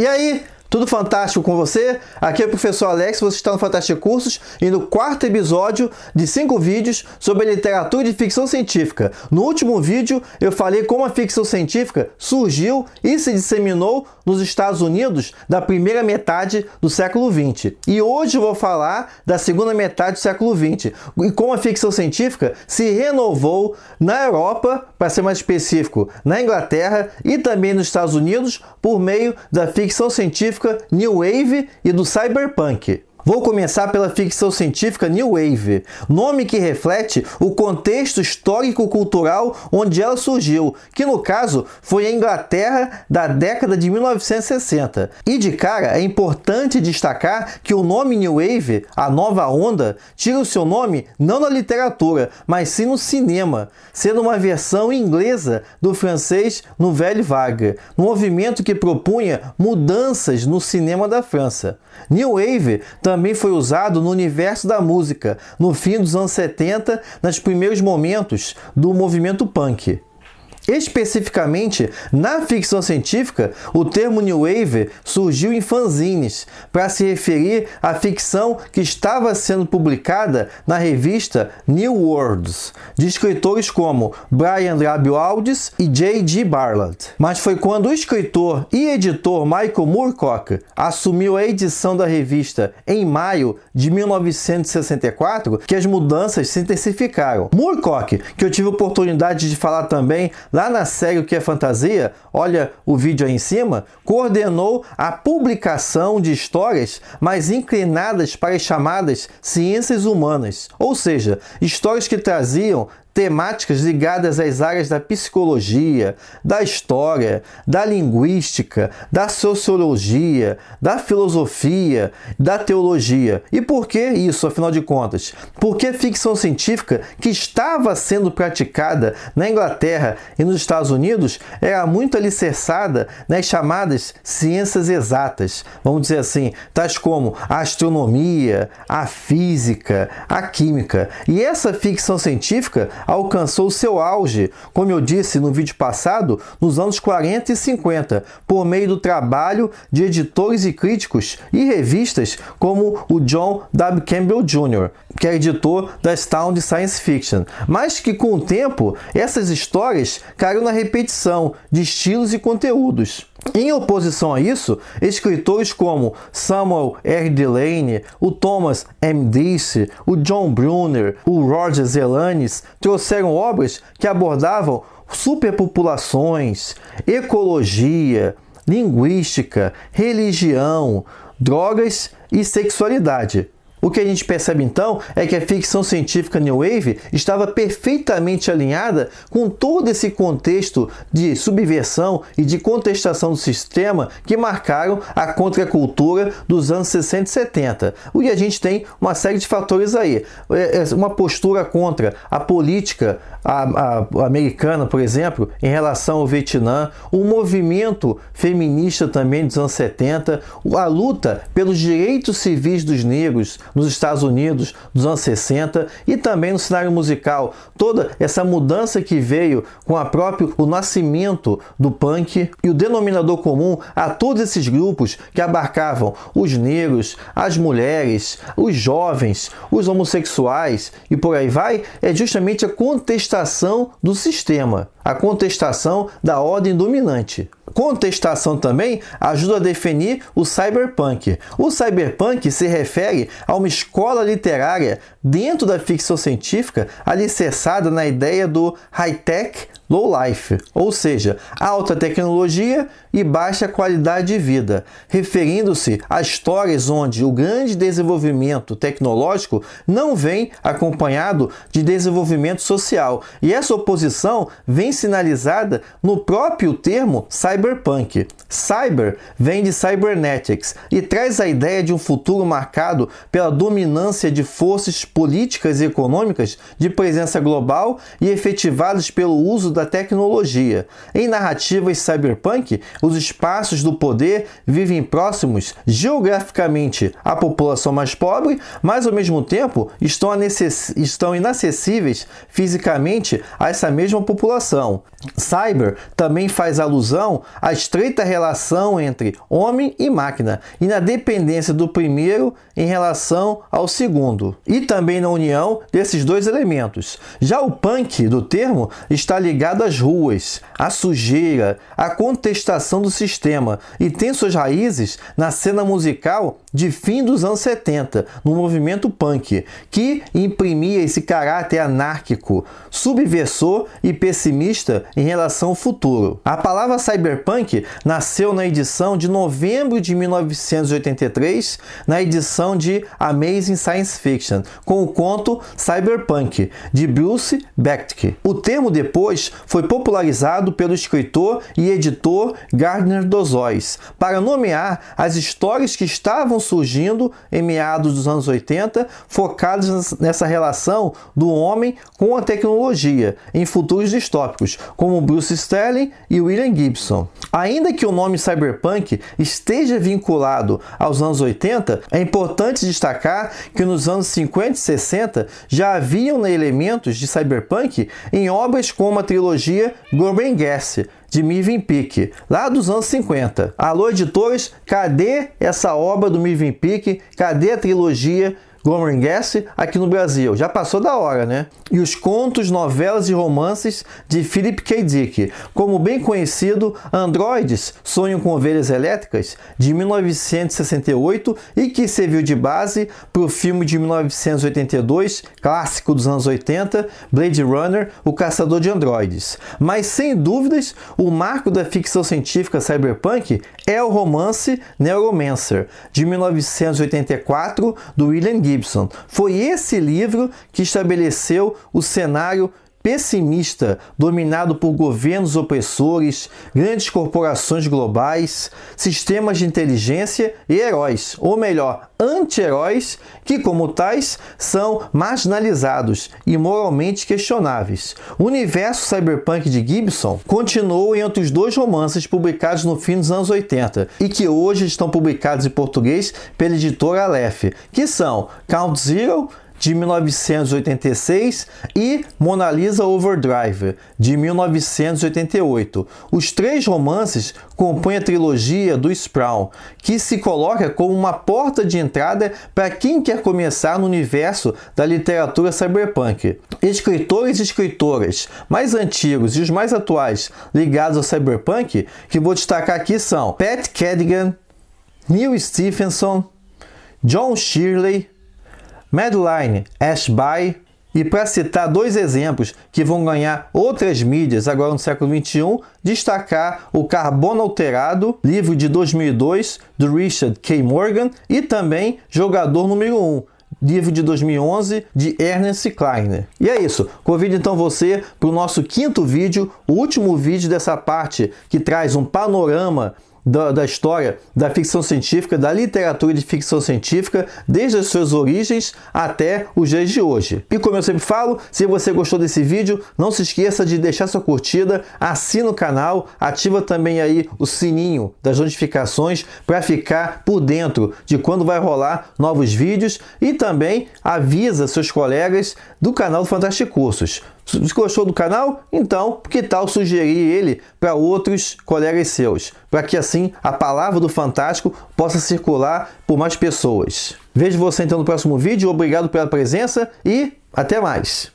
E aí, tudo fantástico com você? Aqui é o professor Alex, você está no Fantástico Cursos e no quarto episódio de 5 vídeos sobre a literatura de ficção científica. No último vídeo eu falei como a ficção científica surgiu e se disseminou nos Estados Unidos da primeira metade do século XX. E hoje eu vou falar da segunda metade do século XX e como a ficção científica se renovou na Europa, para ser mais específico, na Inglaterra e também nos Estados Unidos por meio da ficção científica New Wave e do Cyberpunk. Vou começar pela ficção científica New Wave, nome que reflete o contexto histórico-cultural onde ela surgiu, que no caso foi a Inglaterra da década de 1960. E de cara é importante destacar que o nome New Wave, a nova onda, tira o seu nome não na literatura, mas sim no cinema, sendo uma versão inglesa do francês Nouvelle Vague, um movimento que propunha mudanças no cinema da França. New Wave também foi usado no universo da música, no fim dos anos 70, nos primeiros momentos do movimento punk. Especificamente, na ficção científica, o termo New Wave surgiu em fanzines, para se referir à ficção que estava sendo publicada na revista New Worlds, de escritores como Brian W. Aldiss e J.G. Ballard. Mas foi quando o escritor e editor Michael Moorcock assumiu a edição da revista em maio de 1964 que as mudanças se intensificaram. Moorcock, que eu tive a oportunidade de falar também lá na série O que é Fantasia, olha o vídeo aí em cima, coordenou a publicação de histórias mais inclinadas para as chamadas ciências humanas, ou seja, histórias que traziam temáticas ligadas às áreas da psicologia, da história, da linguística, da sociologia, da filosofia, da teologia. E por que isso, afinal de contas? Porque a ficção científica que estava sendo praticada na Inglaterra e nos Estados Unidos era muito alicerçada nas chamadas ciências exatas, vamos dizer assim, tais como a astronomia, a física, a química. E essa ficção científica alcançou seu auge, como eu disse no vídeo passado, nos anos 40 e 50, por meio do trabalho de editores e críticos e revistas como o John W. Campbell Jr., que é editor da Astounding Science Fiction, mas que com o tempo essas histórias caíram na repetição de estilos e conteúdos. Em oposição a isso, escritores como Samuel R. Delany, o Thomas M. Dicey, o John Brunner, o Roger Zelanis trouxeram obras que abordavam superpopulações, ecologia, linguística, religião, drogas e sexualidade. O que a gente percebe então é que a ficção científica New Wave estava perfeitamente alinhada com todo esse contexto de subversão e de contestação do sistema que marcaram a contracultura dos anos 60 e 70. E a gente tem uma série de fatores aí. Uma postura contra a política americana, por exemplo, em relação ao Vietnã, o movimento feminista também dos anos 70, a luta pelos direitos civis dos negros nos Estados Unidos dos anos 60 e também no cenário musical, toda essa mudança que veio com o nascimento do punk e o denominador comum a todos esses grupos que abarcavam os negros, as mulheres, os jovens, os homossexuais e por aí vai, é justamente a contestação do sistema, a contestação da ordem dominante. Contestação também ajuda a definir o cyberpunk. O cyberpunk se refere a uma escola literária dentro da ficção científica alicerçada na ideia do high-tech, low-life, ou seja, alta tecnologia e baixa qualidade de vida, referindo-se a histórias onde o grande desenvolvimento tecnológico não vem acompanhado de desenvolvimento social. E essa oposição vem sinalizada no próprio termo cyberpunk. Cyber vem de cybernetics e traz a ideia de um futuro marcado pela dominância de forças políticas e econômicas de presença global e efetivadas pelo uso da tecnologia. Em narrativas cyberpunk, os espaços do poder vivem próximos geograficamente à população mais pobre, mas ao mesmo tempo estão inacessíveis fisicamente a essa mesma população. Cyber também faz alusão à estreita relação entre homem e máquina e na dependência do primeiro em relação ao segundo, e também na união desses dois elementos. Já o punk do termo está ligado às ruas, à sujeira, à contestação do sistema e tem suas raízes na cena musical de fim dos anos 70, no movimento punk, que imprimia esse caráter anárquico, subversor e pessimista em relação ao futuro. A palavra cyberpunk nasceu na edição de novembro de 1983, na edição de Amazing Science Fiction, com o conto Cyberpunk, de Bruce Bechke. O termo depois foi popularizado pelo escritor e editor Gardner Dozois, para nomear as histórias que estavam surgindo em meados dos anos 80, focadas nessa relação do homem com a tecnologia, em futuros distópicos, como Bruce Sterling e William Gibson. Ainda que o nome cyberpunk esteja vinculado aos anos 80, é importante destacar que nos anos 50 e 60 já haviam elementos de cyberpunk em obras como a trilogia Gormenghast, de Mervyn Peake, lá dos anos 50. Alô, editores, cadê essa obra do Mervyn Peake? Cadê a trilogia Gormenghast aqui no Brasil? Já passou da hora, né? E os contos, novelas e romances de Philip K. Dick, como bem conhecido Androides Sonham com Ovelhas Elétricas, de 1968, e que serviu de base para o filme de 1982, clássico dos anos 80, Blade Runner, O Caçador de Androides. Mas, sem dúvidas, o marco da ficção científica cyberpunk é o romance Neuromancer, de 1984, do William Gibson. Foi esse livro que estabeleceu o cenário pessimista, dominado por governos opressores, grandes corporações globais, sistemas de inteligência e heróis, ou melhor, anti-heróis, que como tais são marginalizados e moralmente questionáveis. O universo cyberpunk de Gibson continuou entre os dois romances publicados no fim dos anos 80 e que hoje estão publicados em português pela editora Aleph, que são Count Zero, de 1986, e Mona Lisa Overdrive, de 1988. Os três romances compõem a trilogia do Sprawl, que se coloca como uma porta de entrada para quem quer começar no universo da literatura cyberpunk. Escritores e escritoras mais antigos e os mais atuais ligados ao cyberpunk, que vou destacar aqui, são Pat Cadigan, Neil Stephenson, John Shirley, Madeline Ashby, e para citar dois exemplos que vão ganhar outras mídias agora no século XXI, destacar o Carbono Alterado, livro de 2002 do Richard K. Morgan, e também Jogador Número 1, livro de 2011 de Ernest Kleiner. E é isso, convido então você para o nosso quinto vídeo, o último vídeo dessa parte que traz um panorama da história da ficção científica, da literatura de ficção científica, desde as suas origens até os dias de hoje. E como eu sempre falo, se você gostou desse vídeo, não se esqueça de deixar sua curtida, assina o canal, ativa também aí o sininho das notificações para ficar por dentro de quando vai rolar novos vídeos, e também avisa seus colegas do canal do Fantástico Cursos. Se gostou do canal, então, que tal sugerir ele para outros colegas seus, para que assim a palavra do Fantástico possa circular por mais pessoas. Vejo você então no próximo vídeo, obrigado pela presença e até mais!